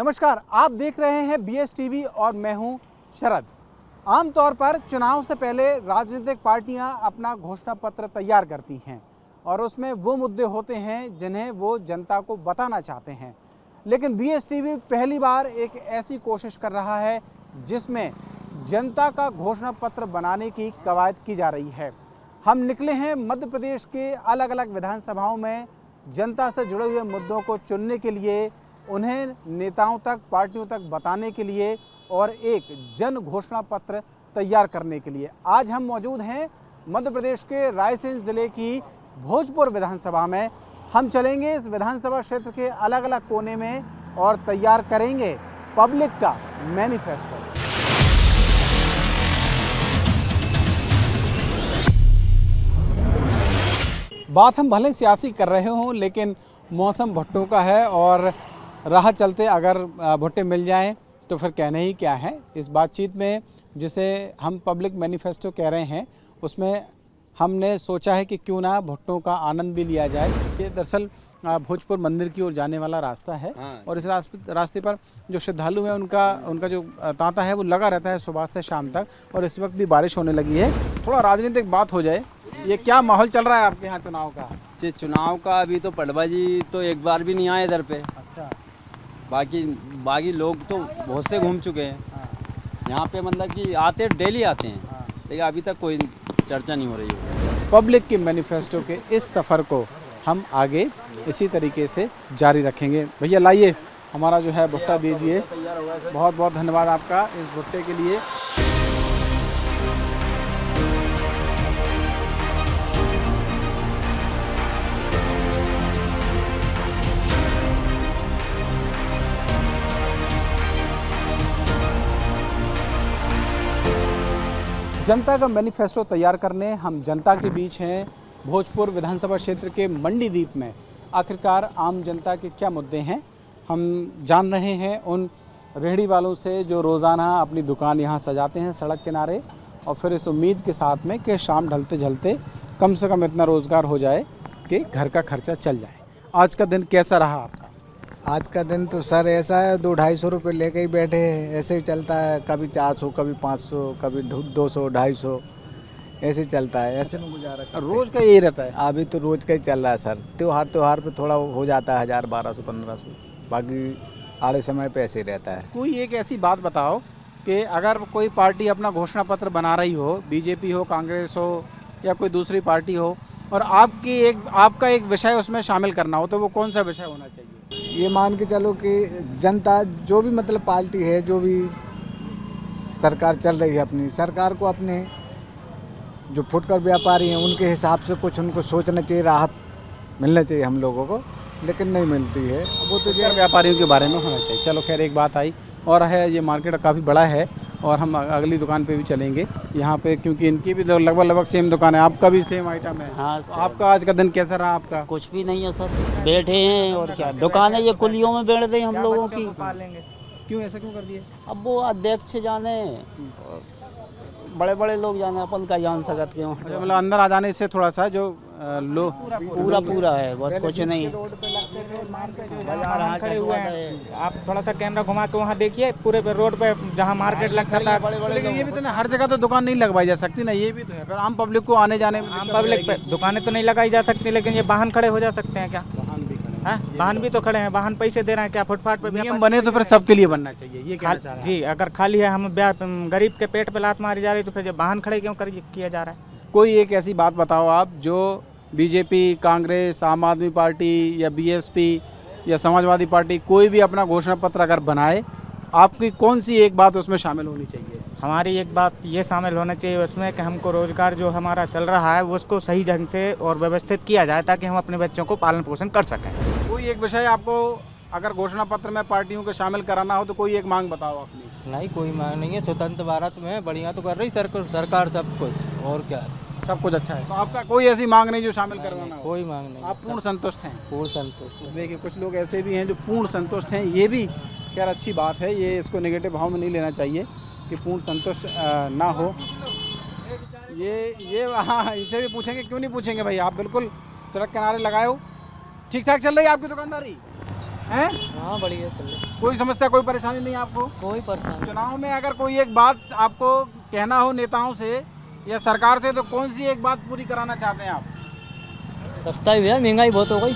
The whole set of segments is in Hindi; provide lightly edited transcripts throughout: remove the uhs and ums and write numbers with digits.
नमस्कार, आप देख रहे हैं BS टीवी और मैं हूं शरद। आमतौर पर चुनाव से पहले राजनीतिक पार्टियां अपना घोषणा पत्र तैयार करती हैं और उसमें वो मुद्दे होते हैं जिन्हें वो जनता को बताना चाहते हैं। लेकिन BS टीवी पहली बार एक ऐसी कोशिश कर रहा है जिसमें जनता का घोषणा पत्र बनाने की कवायद की जा रही है। हम निकले हैं मध्य प्रदेश के अलग अलग विधानसभाओं में जनता से जुड़े हुए मुद्दों को चुनने के लिए, उन्हें नेताओं तक, पार्टियों तक बताने के लिए और एक जन घोषणा पत्र तैयार करने के लिए। आज हम मौजूद हैं मध्य प्रदेश के रायसेन ज़िले की भोजपुर विधानसभा में। हम चलेंगे इस विधानसभा क्षेत्र के अलग अलग कोने में और तैयार करेंगे पब्लिक का मैनिफेस्टो। बात हम भले सियासी कर रहे हों, लेकिन मौसम भुट्टों का है और राह चलते अगर भुट्टे मिल जाएं तो फिर कहने ही क्या है। इस बातचीत में जिसे हम पब्लिक मैनिफेस्टो कह रहे हैं, उसमें हमने सोचा है कि क्यों ना भुट्टों का आनंद भी लिया जाए। ये दरअसल भोजपुर मंदिर की ओर जाने वाला रास्ता है और इस रास्ते पर जो श्रद्धालु हैं उनका जो तांता है वो लगा रहता है सुबह से शाम तक, और इस वक्त भी बारिश होने लगी है। थोड़ा राजनीतिक बात हो जाए, ये क्या माहौल चल रहा है आपके यहाँ चुनाव का? जी, चुनाव का अभी तो पटवा जी तो एक बार भी नहीं आए इधर पे। अच्छा। बाकी लोग तो बहुत से घूम चुके हैं। हाँ। यहाँ पे मतलब कि आते डेली आते हैं। हाँ। लेकिन अभी तक कोई चर्चा नहीं हो रही है। पब्लिक के मैनिफेस्टो के इस सफ़र को हम आगे इसी तरीके से जारी रखेंगे। भैया लाइए, हमारा जो है भुट्टा दीजिए। बहुत बहुत धन्यवाद आपका इस भुट्टे के लिए। जनता का मैनिफेस्टो तैयार करने हम जनता के बीच हैं भोजपुर विधानसभा क्षेत्र के मंडीदीप में। आखिरकार आम जनता के क्या मुद्दे हैं हम जान रहे हैं उन रेहड़ी वालों से जो रोज़ाना अपनी दुकान यहाँ सजाते हैं सड़क किनारे, और फिर इस उम्मीद के साथ में कि शाम ढलते ढलते कम से कम इतना रोज़गार हो जाए कि घर का खर्चा चल जाए। आज का दिन कैसा रहा आपका? आज का दिन तो सर ऐसा है, 200-250 रुपये लेके ही बैठे हैं। ऐसे ही चलता है, कभी 400, कभी 500, कभी 200-250, ऐसे ही चलता है। ऐसे में गुजारा रोज़ का यही रहता है? अभी तो रोज़ का ही चल रहा है सर। त्योहार पे थोड़ा हो जाता है 1000, 1200, 1500, बाकी आड़े समय पे ऐसे ही रहता है। कोई एक ऐसी बात बताओ कि अगर कोई पार्टी अपना घोषणा पत्र बना रही हो, बीजेपी हो, कांग्रेस हो या कोई दूसरी पार्टी हो, और आपका एक विषय उसमें शामिल करना हो, तो वो कौन सा विषय होना चाहिए? ये मान के चलो कि जनता जो भी मतलब पार्टी है, जो भी सरकार चल रही है, अपनी सरकार को अपने जो फुटकर व्यापारी हैं उनके हिसाब से कुछ उनको सोचना चाहिए, राहत मिलना चाहिए हम लोगों को, लेकिन नहीं मिलती है। वो तो जो व्यापारियों के बारे में होना चाहिए। चलो खैर, एक बात आई और है, ये मार्केट काफ़ी बड़ा है और हम अगली दुकान पे भी चलेंगे यहाँ पे, क्योंकि इनकी भी लगभग सेम दुकान है। आपका भी सेम आइटम है? हाँ तो आपका आज का दिन कैसा रहा आपका? कुछ भी नहीं है सर, बैठे हैं और क्या दुकान है, ये कुलियों में बैठ गई हम लोगों की। क्यों ऐसा क्यों कर दिए? अब वो अध्यक्ष जाने, बड़े बड़े लोग जाने, अपन का जान सकत क्यों। अच्छा, मतलब अंदर आ जाने से थोड़ा सा जो लोग पूरा है, बस कुछ नहीं। बाजार खड़े हुए हैं, आप थोड़ा सा कैमरा घुमा के वहाँ देखिए, पूरे पे रोड पे जहाँ मार्केट लगता था। लेकिन ये भी तो ना, हर जगह तो दुकान नहीं लगवाई जा सकती ना, ये भी तो है। फिर आम पब्लिक को आने जाने में आम पब्लिक पे दुकानें तो नहीं लगाई जा सकती, लेकिन ये वाहन खड़े हो जा सकते हैं क्या? वाहन भी तो खड़े हैं, वाहन पैसे दे रहे हैं क्या? फुटपाथ पे नियम बने तो फिर सबके लिए बनना चाहिए, ये कहना चाह रहे हैं। जी, अगर खाली है, हम गरीब के पेट पे लात मारी जा रही, तो फिर वाहन खड़े क्यों किया जा रहा है? कोई एक ऐसी बात बताओ आप जो बीजेपी, कांग्रेस, आम आदमी पार्टी या BSP या समाजवादी पार्टी कोई भी अपना घोषणा पत्र अगर बनाए, आपकी कौन सी एक बात उसमें शामिल होनी चाहिए? हमारी एक बात ये शामिल होना चाहिए उसमें कि हमको रोज़गार जो हमारा चल रहा है उसको सही ढंग से और व्यवस्थित किया जाए, ताकि हम अपने बच्चों को पालन पोषण कर सकें। कोई एक विषय आपको अगर घोषणा पत्र में पार्टियों को शामिल कराना हो तो कोई एक मांग बताओ अपनी। नहीं, कोई मांग नहीं है। स्वतंत्र भारत में बढ़िया तो कर रही सरकार सब कुछ, और क्या सब कुछ अच्छा है। तो आपका कोई ऐसी मांग नहीं जो शामिल करवाना हो? कोई मांग नहीं। आप पूर्ण संतुष्ट हैं? पूर्ण संतुष्ट। देखिए, कुछ लोग ऐसे भी हैं जो पूर्ण संतुष्ट हैं। ये भी खैर अच्छी बात है, ये इसको नेगेटिव भाव में नहीं लेना चाहिए कि पूर्ण संतुष्ट ना हो। ये हाँ, इनसे भी पूछेंगे, क्यों नहीं पूछेंगे भाई। आप बिल्कुल सड़क किनारे लगाए हो, ठीक ठाक चल रही है आपकी दुकानदारी? हैं? हाँ, बढ़िया चल रही है। कोई समस्या, कोई परेशानी नहीं आपको? कोई परेशानी। चुनाव में अगर कोई एक बात आपको कहना हो नेताओं से या सरकार से, तो कौन सी एक बात पूरी कराना चाहते हैं आप? सस्ता ही भैया, महंगाई बहुत हो गई।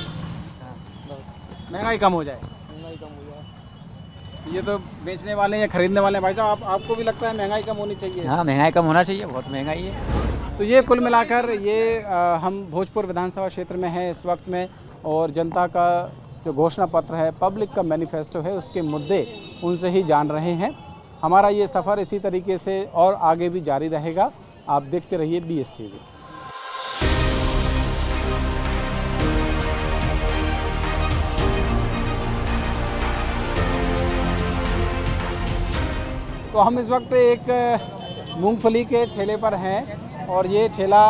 महंगाई कम हो जाए। महंगाई कम हो जाए। ये तो बेचने वाले या खरीदने वाले हैं। भाई साहब, आपको भी लगता है महंगाई कम होनी चाहिए? हाँ, महंगाई कम होना चाहिए, बहुत महंगाई है। तो ये कुल मिलाकर ये हम भोजपुर विधानसभा क्षेत्र में हैं इस वक्त में, और जनता का जो घोषणा पत्र है, पब्लिक का मैनिफेस्टो है, उसके मुद्दे उनसे ही जान रहे हैं। हमारा ये सफ़र इसी तरीके से और आगे भी जारी रहेगा। आप देखते रहिए BSTV। तो हम इस वक्त एक मूंगफली के ठेले पर हैं, और ये ठेला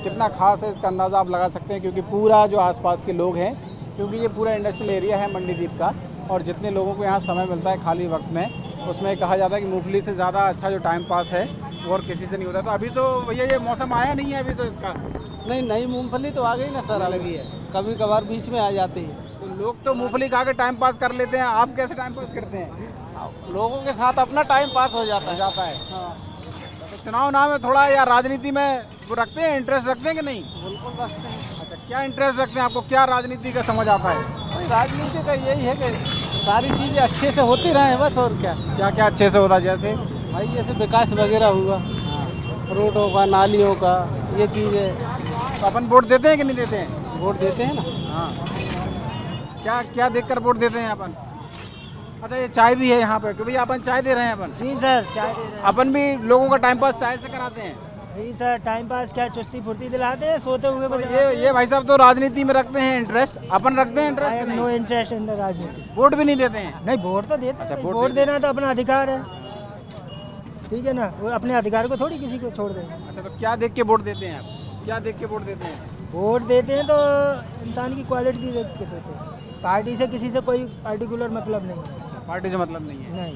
कितना ख़ास है इसका अंदाज़ा आप लगा सकते हैं, क्योंकि पूरा जो आसपास के लोग हैं, क्योंकि ये पूरा इंडस्ट्रियल एरिया है मंडीदीप का, और जितने लोगों को यहाँ समय मिलता है खाली वक्त में, उसमें कहा जाता है कि मूंगफली से ज़्यादा अच्छा जो टाइम पास है वो और किसी से नहीं होता। तो अभी तो भैया ये मौसम आया नहीं है अभी तो इसका? नहीं, नई मूंगफली तो आ गई ना सर, लगी है, कभी कभार बीच में आ जाती है। तो लोग तो मूंगफली खा के टाइम पास कर लेते हैं, आप कैसे टाइम पास करते हैं? लोगों के साथ अपना टाइम पास हो जाता है। हाँ। तो चुनाव नाम में थोड़ा या राजनीति में वो रखते हैं, इंटरेस्ट रखते हैं कि नहीं? बिल्कुल रखते हैं। अच्छा, क्या इंटरेस्ट रखते हैं? आपको क्या राजनीति का समझ आता है? भाई राजनीति का यही है कि सारी चीज़ें अच्छे से होती रहे, बस, और क्या। क्या क्या अच्छे से होता है? जैसे भाई जैसे विकास वगैरह हुआ, रोडों का, नालियों का, ये चीज़ें। तो अपन वोट देते हैं कि नहीं देते हैं? वोट देते हैं ना। हाँ। क्या क्या देखकर वोट देते हैं अपन? अच्छा, ये चाय भी है यहाँ पे, कि भैया अपन चाय दे रहे हैं अपन? जी सर, चाय दे रहे हैं। अपन भी लोगों का टाइम पास चाय से कराते हैं। जी सर, टाइम पास क्या, चुस्ती फुर्ती दिलाते हैं, सोते हुए तो बजाते ये भाई साहब तो राजनीति में रखते हैं इंटरेस्ट, अपन रखते हैं हैं। इंटरेस्ट नो नहीं? इंटरेस्ट इन द राजनीति। वोट भी नहीं देते हैं? नहीं, वोट तो देते अच्छा, हैं। वोट वोट देते देना तो अपना अधिकार है, ठीक है ना। वो अपने अधिकार को थोड़ी किसी को छोड़ देंगे। अच्छा, तो क्या देख के वोट देते हैं आप? क्या देख के वोट देते हैं? वोट देते हैं तो इंसान की क्वालिटी देख के देते हैं। पार्टी से किसी से कोई पार्टिकुलर मतलब नहीं है। पार्टी से मतलब नहीं है? नहीं,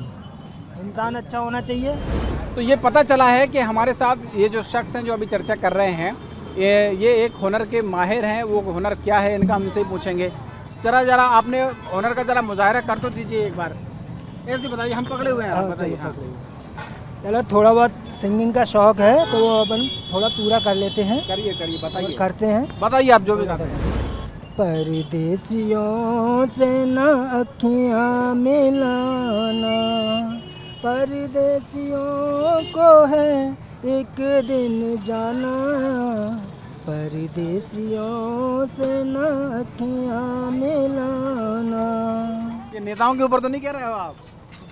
इंसान अच्छा होना चाहिए। तो ये पता चला है कि हमारे साथ ये जो शख्स हैं जो अभी चर्चा कर रहे हैं, ये एक हुनर के माहिर हैं। वो हुनर क्या है इनका हमसे ही पूछेंगे। जरा आपने हुनर का जरा मुजाहरा कर तो दीजिए एक बार, ऐसे बताइए। हम पकड़े हुए हैं, आप बताइए। हाँ। चलो, थोड़ा बहुत सिंगिंग का शौक है तो वो अपन थोड़ा पूरा कर लेते हैं। करिए बताइए, करते हैं। बताइए आप जो भी गाते हैं। परदेसियों से न अखियाँ मिलाना, परदेसियों को है एक दिन जाना, परदेसियों से न अखियाँ मिलाना। ये नेताओं के ऊपर तो नहीं कह रहे हो आप?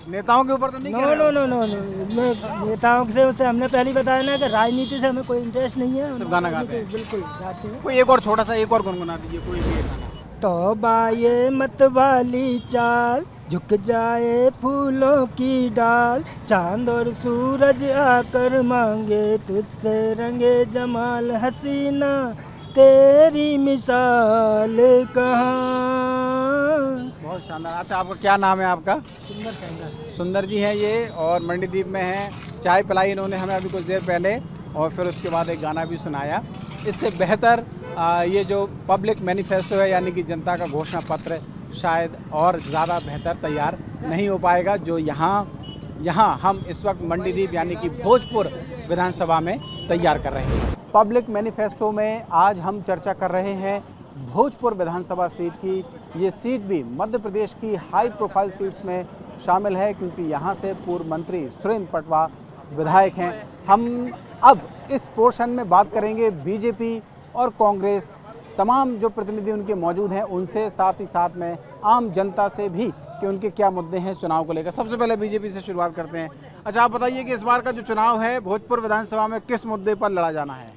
नेताओं के ऊपर तो नहीं कह रहे हो? नो, इसमें नेताओं से उसे हमने पहले ही बताया ना कि राजनीति से हमें कोई इंटरेस्ट नहीं है। सिर्फ गाना गाते हैं? बिल्कुल गाते हैं। कोई एक और छोटा सा एक और गुनगुना दीजिए, कोई भी एक गाना। तौबा ये मत वाली चाल, झुक जाए फूलों की डाल, चांद और सूरज आकर मांगे तुझसे रंगे जमाल, हसीना तेरी मिसाल कहाँ। बहुत शानदार। अच्छा, आपका क्या नाम है आपका? सुंदर सहना। सुंदर जी हैं ये, और मंडीदीप में हैं। चाय पिलाई इन्होंने हमें अभी कुछ देर पहले, और फिर उसके बाद एक गाना भी सुनाया। इससे बेहतर ये जो पब्लिक मैनिफेस्टो है, यानी कि जनता का घोषणा पत्र, शायद और ज़्यादा बेहतर तैयार नहीं हो पाएगा, जो यहाँ हम इस वक्त मंडीदीप यानी कि भोजपुर विधानसभा में तैयार कर रहे हैं। पब्लिक मैनिफेस्टो में आज हम चर्चा कर रहे हैं भोजपुर विधानसभा सीट की। ये सीट भी मध्य प्रदेश की हाई प्रोफाइल सीट्स में शामिल है, क्योंकि यहाँ से पूर्व मंत्री सुरेंद्र पटवा विधायक हैं। हम अब इस पोर्शन में बात करेंगे बीजेपी और कांग्रेस, तमाम जो प्रतिनिधि उनके मौजूद हैं उनसे, साथ ही साथ में आम जनता से भी, कि उनके क्या मुद्दे हैं चुनाव को लेकर। सबसे पहले बीजेपी से शुरुआत करते हैं। अच्छा, आप बताइए कि इस बार का जो चुनाव है भोजपुर विधानसभा में किस मुद्दे पर लड़ा जाना है?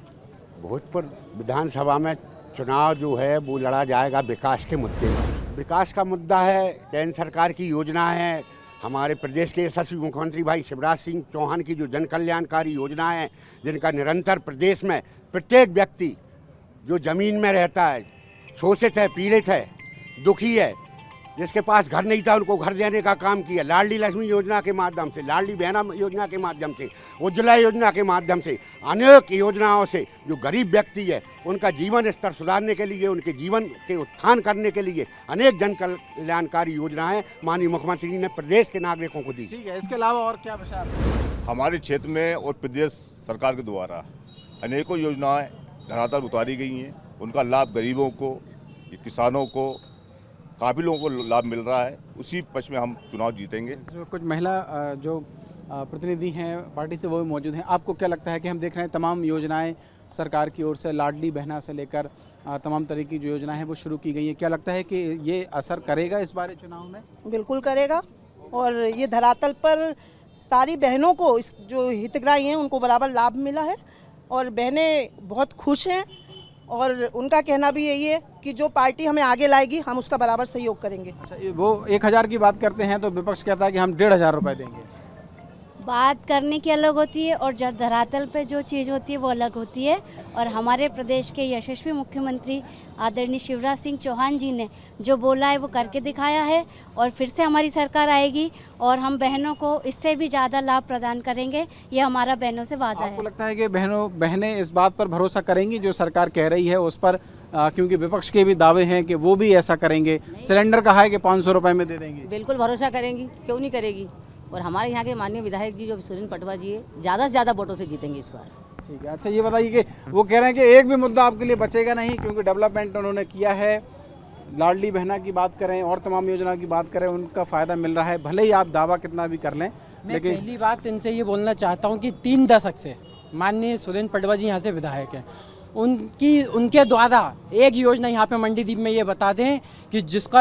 भोजपुर विधानसभा में चुनाव जो है वो लड़ा जाएगा विकास के मुद्दे पर। विकास का मुद्दा है, केंद्र सरकार की योजना है, हमारे प्रदेश के यशस्वी मुख्यमंत्री भाई शिवराज सिंह चौहान की जो जन कल्याणकारी योजनाएं हैं, जिनका निरंतर प्रदेश में प्रत्येक व्यक्ति जो ज़मीन में रहता है, शोषित है, पीड़ित है, दुखी है, जिसके पास घर नहीं था उनको घर देने का काम किया। लाडली लक्ष्मी योजना के माध्यम से, लाडली बहना योजना के माध्यम से, उज्ज्वला योजना के माध्यम से, अनेक योजनाओं से जो गरीब व्यक्ति है उनका जीवन स्तर सुधारने के लिए, उनके जीवन के उत्थान करने के लिए अनेक जन कल्याणकारी योजनाएं माननीय मुख्यमंत्री ने प्रदेश के नागरिकों को दी। ठीक है, इसके अलावा और क्या विचार? हमारे क्षेत्र में और प्रदेश सरकार के द्वारा अनेकों योजनाएं धरातल उतारी गई हैं। उनका लाभ गरीबों को, किसानों को, काफ़ी लोगों को लाभ मिल रहा है। उसी पक्ष में हम चुनाव जीतेंगे। जो कुछ महिला जो प्रतिनिधि हैं पार्टी से वो भी मौजूद हैं। आपको क्या लगता है कि हम देख रहे हैं तमाम योजनाएं सरकार की ओर से, लाडली बहना से लेकर तमाम तरह की जो योजनाएं हैं वो शुरू की गई हैं, क्या लगता है कि ये असर करेगा इस बार चुनाव में? बिल्कुल करेगा, और ये धरातल पर सारी बहनों को, इस जो हितग्राही हैं उनको बराबर लाभ मिला है और बहनें बहुत खुश हैं। और उनका कहना भी यही है कि जो पार्टी हमें आगे लाएगी हम उसका बराबर सहयोग करेंगे। अच्छा, वो 1000 की बात करते हैं तो विपक्ष कहता है कि हम 1500 रुपये देंगे। बात करने की अलग होती है और जब धरातल पे जो चीज़ होती है वो अलग होती है। और हमारे प्रदेश के यशस्वी मुख्यमंत्री आदरणीय शिवराज सिंह चौहान जी ने जो बोला है वो करके दिखाया है, और फिर से हमारी सरकार आएगी और हम बहनों को इससे भी ज़्यादा लाभ प्रदान करेंगे। ये हमारा बहनों से वादा है। आपको लगता है कि बहनें इस बात पर भरोसा करेंगी जो सरकार कह रही है उस पर, क्योंकि विपक्ष के भी दावे हैं कि वो भी ऐसा करेंगे? सिलेंडर कहा है कि 500 रुपये में दे देंगे। बिल्कुल भरोसा करेंगी, क्यों नहीं करेगी। और हमारे यहाँ के माननीय विधायक जी जो सुरेंद्र पटवा जी है, ज़्यादा से ज़्यादा वोटों से जीतेंगे इस बार। ठीक है। अच्छा, ये बताइए कि वो कह रहे हैं कि एक भी मुद्दा आपके लिए बचेगा नहीं, क्योंकि डेवलपमेंट उन्होंने किया है। लाडली बहना की बात करें और तमाम योजना की बात करें, उनका फ़ायदा मिल रहा है, भले ही आप दावा कितना भी कर लें। लेकिन पहली बात इनसे ये बोलना चाहता हूँ कि 3 दशक से माननीय सुरेंद्र पटवा जी यहाँ से विधायक हैं, उनके द्वारा एक योजना यहाँ पे मंडीदीप में ये बता दें कि जिसका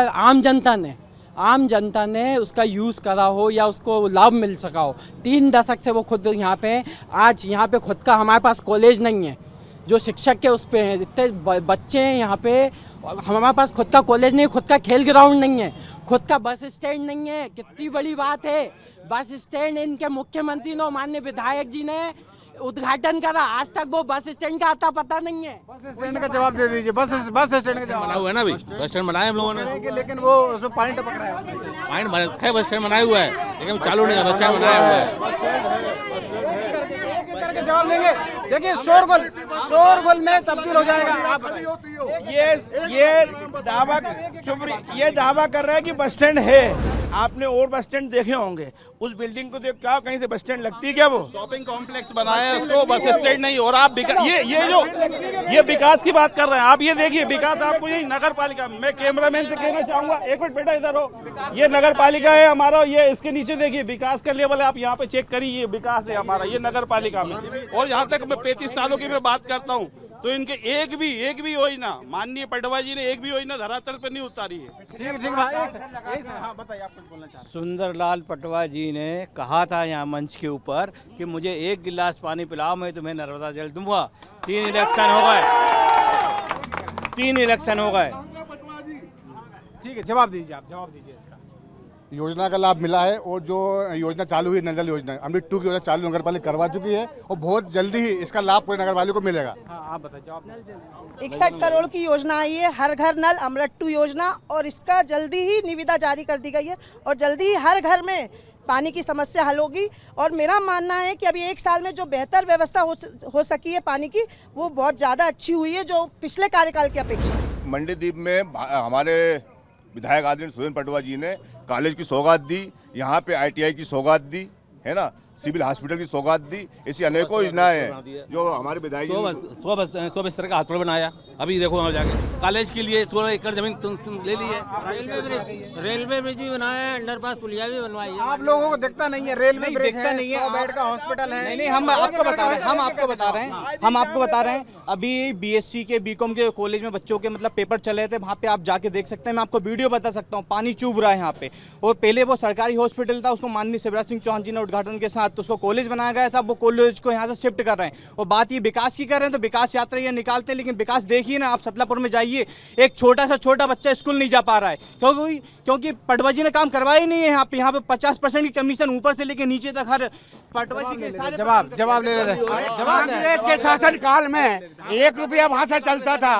आम जनता ने उसका यूज़ करा हो या उसको लाभ मिल सका हो। 3 दशक से वो खुद यहाँ पे, आज यहाँ पे खुद का हमारे पास कॉलेज नहीं है, जो शिक्षक के उस पे हैं, इतने बच्चे हैं यहाँ पे, हमारे पास खुद का कॉलेज नहीं, खुद का खेल ग्राउंड नहीं है, खुद का बस स्टैंड नहीं है। कितनी बड़ी बात है, बस स्टैंड इनके मुख्यमंत्री ने, माननीय विधायक जी ने उद्घाटन करा, आज तक वो बस स्टैंड का आता पता नहीं है। बस स्टैंड का जवाब दे दीजिए। बस स्टैंड का जवाब बना हुआ है ना भाई, बस स्टैंड बनाया हम लोगों ने, लेकिन वो उसमें पानी टपक रहा है। पानी बस स्टैंड बनाया हुआ है लेकिन चालू नहीं है, बस स्टैंड बनाया हुआ है। करके जवाब देंगे। देखिए शोरगुल में तब्दील हो जाएगा। आप ये दावा कर रहा है कि बस स्टैंड है। आपने और बस स्टैंड देखे होंगे, उस बिल्डिंग को देख क्या कहीं से बस स्टैंड लगती है क्या? वो शॉपिंग कॉम्प्लेक्स बनाया है उसको, बस स्टैंड नहीं। और आप ये विकास की बात कर रहे हैं। आप ये देखिए विकास, आपको यही नगर पालिका, मैं कैमरामैन से कहना चाहूंगा, एक मिनट बेटा इधर हो, ये नगर पालिका है हमारा, ये इसके नीचे देखिए विकास का लेवल है, आप यहाँ पे चेक करिए, ये विकास है हमारा, ये नगर पालिका में। और यहाँ तक मैं 35 सालों की मैं बात करता हूँ तो इनके एक भी योजना माननीय पटवा जी ने एक भी योजना धरातल पर नहीं उतारी है। ठीक हाँ, बताइए आप कुछ बोलना चाह रहे हैं। सुंदरलाल पटवा जी ने कहा था यहाँ मंच के ऊपर कि मुझे 1 गिलास पानी पिलाओ, मैं तुम्हें नर्मदा जल दूंगा। 3 इलेक्शन हो गए। ठीक है, जवाब दीजिए आप, जवाब दीजिए इसका। योजना का लाभ मिला है और जो योजना चालू हुई नल जल योजना, अमृत 2 की योजना चालू नगर पालिका करवा चुकी है और बहुत जल्दी ही इसका लाभ पूरे नगर पालिका को मिलेगा। हाँ, आप बताइए जवाब। 61 करोड़ की योजना आई है, हर घर नल, अमृत 2 योजना, और इसका जल्दी ही निविदा जारी कर दी गई है और जल्दी ही हर घर में पानी की समस्या हल होगी। और मेरा मानना है कि अभी 1 साल में जो बेहतर व्यवस्था हो सकी है पानी की, वो बहुत ज़्यादा अच्छी हुई है जो पिछले कार्यकाल की अपेक्षा। मंडीदीप में हमारे विधायक आदरणीय सुरेंद्र पटवा जी ने कॉलेज की सौगात दी, यहाँ पे ITI की सौगात दी है ना, सिविल हॉस्पिटल की सौगात दी, ऐसी अनेकों योजनाएं हैं जो हमारे विधायक 100 बिस्तर का हॉस्पिटल बनाया। अभी देखो वहाँ जाके कॉलेज के लिए 16 एकड़ जमीन तुम ले ली है। रेलवे ब्रिज भी बनाया है, अंडरपास पुलिया भी बनवाई है। आप लोगों को दिखता नहीं है, रेलवे ब्रिज दिखता नहीं है, 100 बेड का हॉस्पिटल है। नहीं, हम आपको बता रहे हैं, अभी BSc के BCom के कॉलेज में बच्चों के मतलब पेपर चले थे, वहाँ पे आप जाके देख सकते हैं, मैं आपको वीडियो बता सकता हूँ, पानी चूब रहा है यहाँ पे। और पहले वो सरकारी हॉस्पिटल था, उसको माननीय शिवराज सिंह चौहान जी ने उद्घाटन के साथ उसको कॉलेज बनाया गया था, वो कॉलेज को यहाँ से शिफ्ट कर रहे हैं। और बात ये विकास की कर रहे हैं तो विकास यात्रा ये निकालते हैं, लेकिन विकास देखिए ना, आप सतलापुर में जाइए, एक छोटा बच्चा स्कूल नहीं जा पा रहा है, क्योंकि पटवा जी ने काम करवाया ही नहीं है। यहाँ पे 50% की कमीशन ऊपर से लेके नीचे तक हर पटवा जी के सारे जवाब ले रहे थे। कांग्रेस के शासन काल में 1 रुपया वहाँ से चलता था,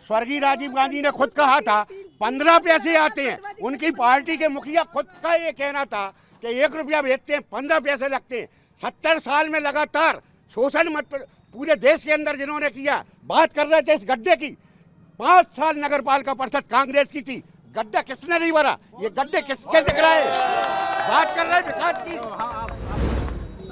स्वर्गीय राजीव गांधी ने खुद कहा था 15 पैसे आते हैं। उनकी पार्टी के मुखिया खुद का ये कहना था कि 1 रुपया भेजते हैं 15 पैसे लगते हैं। 70 साल में लगातार शोषण मत पूरे देश के अंदर जिन्होंने किया, बात कर रहे थे इस गड्ढे की। 5 साल नगर पालिका परिषद कांग्रेस की थी, गड्ढा किसने नहीं भरा? ये गड्ढे किसके दिख रहे हैं? बात कर रहे हैं विकास की।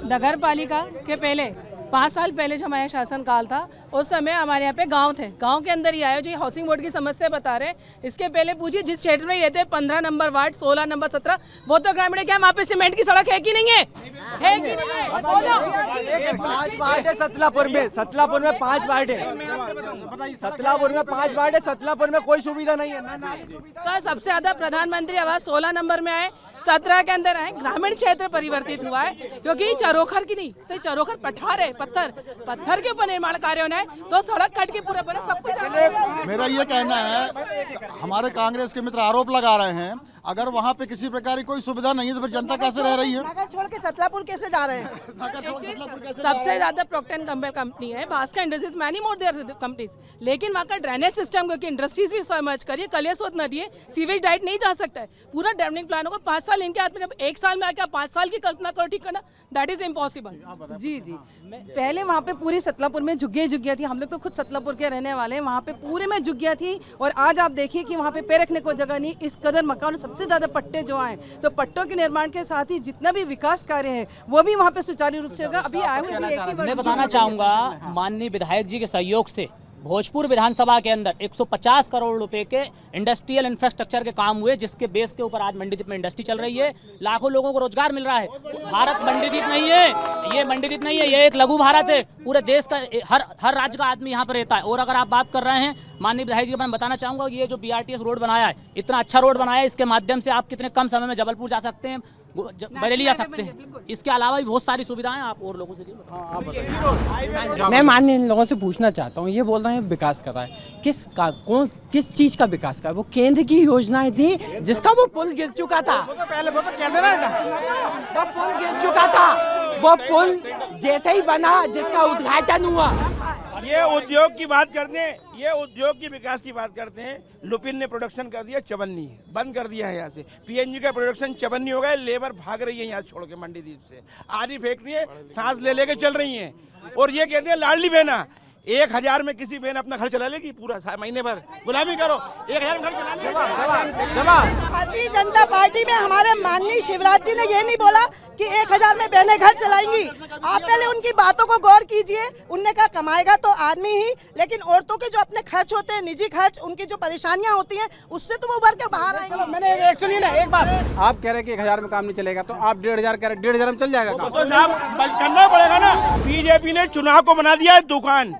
नगर पालिका के पहले 5 साल पहले जो हमारा शासन काल था, उस समय हमारे यहाँ पे गांव थे। गांव के अंदर ही आए, जो हाउसिंग बोर्ड की समस्या बता रहे हैं, इसके पहले पूछिए जिस क्षेत्र में रहते हैं 15 नंबर वार्ड, 16 नंबर 17, वो तो ग्रामीण है। क्या वहाँ पे सीमेंट की सड़क है कि नहीं है? है कि नहीं है? 5 वार्ड है सतलापुर में 5 वार्ड है। सतलापुर में 5 वार्ड है। सतलापुर में कोई सुविधा नहीं है। सर, सबसे ज्यादा प्रधानमंत्री आवास 16 नंबर में आए, 17 के अंदर आए। ग्रामीण क्षेत्र परिवर्तित हुआ है, क्योंकि चरोखर की नहीं, सिर्फ चरोखर पठार है, पत्थर के ऊपर निर्माण कार्य होना है, तो सड़क कट के पूरे बने सब कुछ। मेरा ये कहना है, हमारे कांग्रेस के मित्र आरोप लगा रहे हैं, अगर वहाँ पे किसी प्रकार की कोई सुविधा नहीं है तो फिर जनता कैसे रह रही है? नगर छोड़ के सतलापुर कैसे जा रहे हैं? सबसे ज्यादा प्रोक्टर एंड गैम्बल कंपनी है, Bhaskar industries, many more there companies, लेकिन वहाँ का ड्रेनेज सिस्टम, क्योंकि इंडस्ट्रीज भी समझ करिए, कलियासोत नदी है, सीवेज डाइट नहीं जा सकता है। पूरा डेवलपिंग प्लान होगा 5 साल इनके हाथ में, जब 1 साल में आके 5 साल की कल्पना करो ठीक करना, दैट इज इम्पॉसिबल। जी जी, पहले वहाँ पे पूरी सतलापुर में झुग्गियाँ थी। हम लोग तो खुद सतलापुर के रहने वाले हैं। वहाँ पे पूरे में झुग्गियाँ थी, और आज आप देखिए कि वहाँ पे पैर रखने को जगह नहीं। इस कदर मकान, सबसे ज्यादा पट्टे जो आए, तो पट्टों के निर्माण के साथ ही जितना भी विकास कार्य है वो भी वहाँ पे सुचारू रूप से होगा। अभी आए हुए मैं बताना चाहूँगा, माननीय विधायक जी के सहयोग से भोजपुर विधानसभा के अंदर 150 करोड़ रुपए के इंडस्ट्रियल इंफ्रास्ट्रक्चर के काम हुए, जिसके बेस के ऊपर आज मंडीदीप में इंडस्ट्री चल रही है। लाखों लोगों को रोजगार मिल रहा है। भारत मंडीदीप नहीं है, ये मंडीदीप नहीं है, ये एक लघु भारत है। पूरे देश का हर राज्य का आदमी यहाँ पर रहता है। और अगर आप बात कर रहे हैं माननीय विधायक जी, मैं बताना चाहूँगा, ये जो BRTS रोड बनाया है, इतना अच्छा रोड बनाया है, इसके माध्यम से आप कितने कम समय में जबलपुर जा सकते हैं, बरेली जा सकते हैं। इसके अलावा भी बहुत सारी सुविधाएं आप और लोगों से मैं माननीय इन लोगों से पूछना चाहता हूँ, ये बोल रहे हैं विकास कर रहा है, किस चीज का विकास कर? वो केंद्र की योजनाएं थी, जिसका वो पुल गिर चुका था। वो पुल गिर चुका था, वो पुल जैसे ही बना, जिसका उद्घाटन हुआ। ये उद्योग की बात करते हैं, ये उद्योग की विकास की बात करते हैं। लुपिन ने प्रोडक्शन कर दिया चवन्नी, बंद कर दिया है यहाँ से। PNG का प्रोडक्शन चवन्नी हो गया, लेबर भाग रही है यहाँ छोड़ के मंडीदीप से। आधी फैक्ट्री है, सांस ले लेके चल रही हैं, और ये कहते हैं लाडली बहना। 1000 में किसी बहन अपना घर चला लेगी पूरा महीने भर? गुलामी करो, 1000 में घर चला लेगी। भारतीय जनता पार्टी में हमारे माननीय शिवराज जी ने ये नहीं बोला कि 1000 में बहनें घर चलाएंगी। आप पहले उनकी बातों को गौर कीजिए। उनने कहा कमाएगा तो आदमी ही, लेकिन औरतों के जो अपने खर्च होते हैं, निजी खर्च, उनकी जो परेशानियां होती हैं, उससे तो वो उभर के बाहर आएंगे। मैंने एक सुनिए ना, एक बात आप कह रहे हैं कि 1000 में काम नहीं चलेगा, तो आप 1500 कह रहे, 1500 में चल जाएगा काम? तो साहब करना पड़ेगा ना। बीजेपी ने चुनाव को बना दिया है दुकान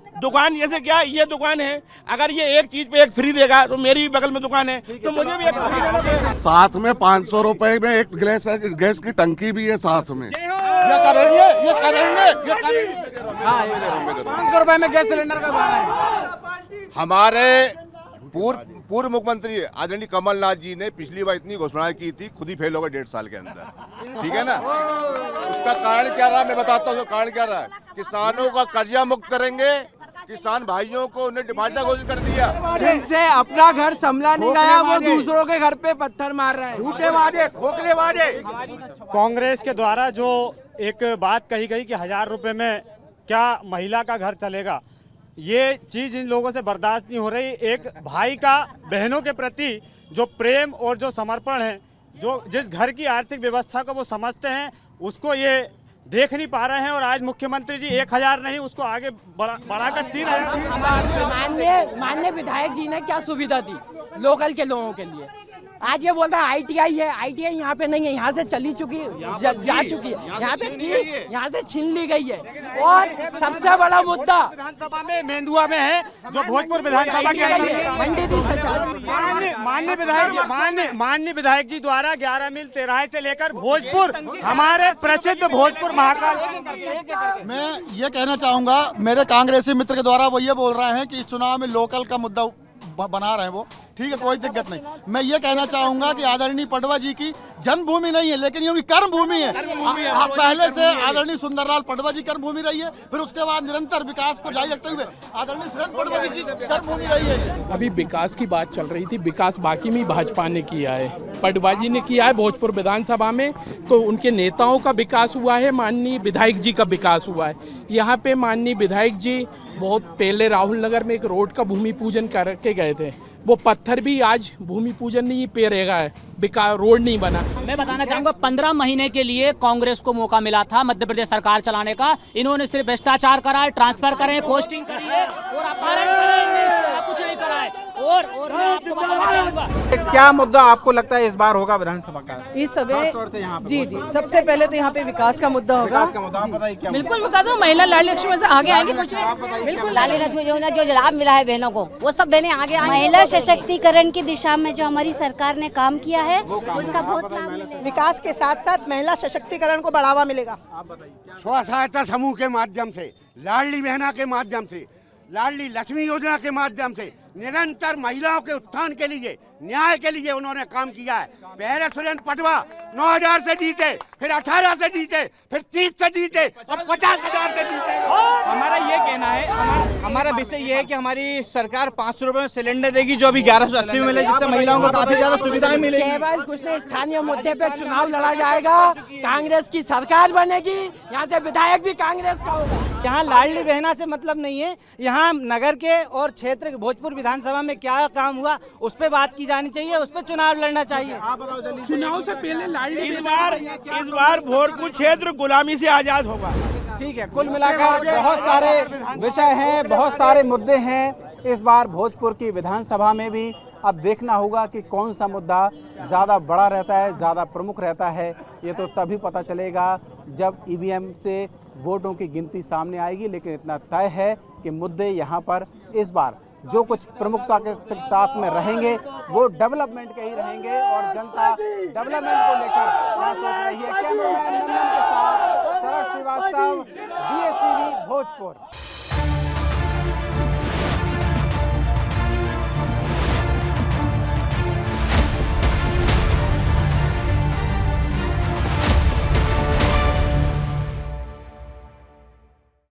जैसे क्या ये दुकान है, अगर ये एक चीज पे एक फ्री देगा, तो मेरी भी बगल में दुकान है, तो मुझे भी एक फ्री देना चाहिए। साथ में 500 रुपए में एक गैस की टंकी भी है साथ में। ये करेंगे 500 रुपए में गैस सिलेंडर का भाड़ा है। हमारे पूर्व मुख्यमंत्री आदरणीय कमलनाथ जी ने पिछली बार इतनी घोषणाएं की थी, खुद ही फेल हो गए 1.5 साल के अंदर, ठीक है ना। उसका कारण क्या रहा, मैं बताता हूँ कारण क्या रहा। किसानों का कर्जा मुक्त करेंगे, किसान भाइयों को उन्हें डिफाल्टर घोषित कर दिया। जिनसे अपना घर संभला नहीं गया, वो दूसरों के घर पे पत्थर मार रहे हैं। झूठे वादे, खोखले वादे। कांग्रेस के द्वारा जो एक बात कही गई कि 1000 रुपए में क्या महिला का घर चलेगा, ये चीज़ इन लोगों से बर्दाश्त नहीं हो रही। एक भाई का बहनों के प्रति जो प्रेम और जो समर्पण है, जो जिस घर की आर्थिक व्यवस्था को वो समझते हैं, उसको ये देख नहीं पा रहे हैं। और आज मुख्यमंत्री जी 1000 नहीं, उसको आगे बढ़ाकर 3000। माननीय विधायक जी ने क्या सुविधा दी लोकल के लोगों के लिए? आज ये बोलता है ITI है, ITI यहाँ पे नहीं है, यहाँ से चली चुकी जा चुकी है, यहाँ पे थी, यहाँ से छीन ली गई है। और सबसे बड़ा मुद्दा विधानसभा में मेंदुआ में है, जो भोजपुर विधानसभा के माननीय विधायक जी द्वारा 11 मील तेराहे से लेकर भोजपुर, हमारे प्रसिद्ध भोजपुर महाकाल। मैं ये कहना चाहूँगा, मेरे कांग्रेसी मित्र के द्वारा वो ये बोल रहे हैं कि इस चुनाव में लोकल का मुद्दा बना रहे हैं वो। ठीक है, कोई दिक्कत नहीं। मैं ये कहना चाहूंगा कि आदरणीय पटवा जी की जन्मभूमि नहीं है, लेकिन ये उनकी कर्मभूमि है। पहले से आदरणीय सुंदरलाल पटवा जी कर्मभूमि रही है, फिर उसके बाद निरंतर विकास को जारी रखते हुए आदरणीय सुरेंद्र पटवा जी की कर्मभूमि रही है। अभी विकास की बात चल रही थी, विकास बाकी में भाजपा ने किया है, पटवा जी ने किया है भोजपुर विधानसभा में, तो उनके नेताओं का विकास हुआ है, माननीय विधायक जी का विकास हुआ है। यहाँ पे माननीय विधायक जी बहुत पहले राहुल नगर में एक रोड का भूमि पूजन करके गए थे, वो पत्थर भी आज भूमि पूजन नहीं पे रहेगा है, रोड नहीं बना। मैं बताना चाहूंगा 15 महीने के लिए कांग्रेस को मौका मिला था मध्य प्रदेश सरकार चलाने का, इन्होंने सिर्फ भ्रष्टाचार करा है, ट्रांसफर करे, पोस्टिंग करी है और अपहरण करे, कुछ नहीं करा है। और मैं आपको बताना चाहूंगा, क्या मुद्दा आपको लगता है इस बार होगा विधानसभा का? इस समय जी सबसे पहले तो यहाँ पे विकास का मुद्दा होगा। विकास का मुद्दा आप बताइए क्या? बिल्कुल विकास हो, महिला लाडली लक्ष्मी से आगे आएंगी, कुछ बिल्कुल लाडली लक्ष्मी योजना जो लाभ मिला है बहनों को, वो सब बहनें आगे आएंगी। महिला सशक्तिकरण की दिशा में जो हमारी सरकार ने काम किया है उसका बहुत लाभ मिलेगा। विकास के साथ साथ महिला सशक्तिकरण को बढ़ावा मिलेगा। स्व सहायता समूह के माध्यम से, लाडली बहना के माध्यम से, लाडली लक्ष्मी योजना के माध्यम से निरंतर महिलाओं के उत्थान के लिए, न्याय के लिए उन्होंने काम किया है। पहले सुरेंद्र पटवा 9,000 से जीते, फिर 18 से जीते, फिर 30 से जीते और 50,000 से जीते। हमारा ये कहना है, हमारा विषय ये है कि हमारी सरकार 500 रुपए में सिलेंडर देगी, जो अभी 1180 में मिले, जिससे महिलाओं को काफी ज्यादा सुविधाएं मिलेगी। केवल कुछ नहीं, स्थानीय मुद्दे पे चुनाव लड़ा जाएगा, कांग्रेस की सरकार बनेगी, यहाँ से विधायक भी कांग्रेस का होगा। यहाँ लाडली बहना से मतलब नहीं है, यहाँ नगर के और क्षेत्र भोजपुर विधानसभा में क्या काम हुआ उस पर बात की जानी चाहिए, उस पर चुनाव लड़ना चाहिए। चुनाव से पहले लाडली इस बार भोजपुर क्षेत्र गुलामी से आजाद होगा। ठीक है, कुल मिलाकर बहुत सारे विषय हैं, बहुत सारे मुद्दे हैं इस बार भोजपुर की विधानसभा में भी। अब देखना होगा कि कौन सा मुद्दा ज़्यादा बड़ा रहता है, ज़्यादा प्रमुख रहता है। ये तो तभी पता चलेगा जब ईवीएम से वोटों की गिनती सामने आएगी। लेकिन इतना तय है कि मुद्दे यहाँ पर इस बार जो कुछ प्रमुखता के साथ में रहेंगे वो डेवलपमेंट के ही रहेंगे और जनता डेवलपमेंट को लेकर क्या सोच रही है। कैमरामैन नंदन के साथ शरद श्रीवास्तव, BSTV भोजपुर।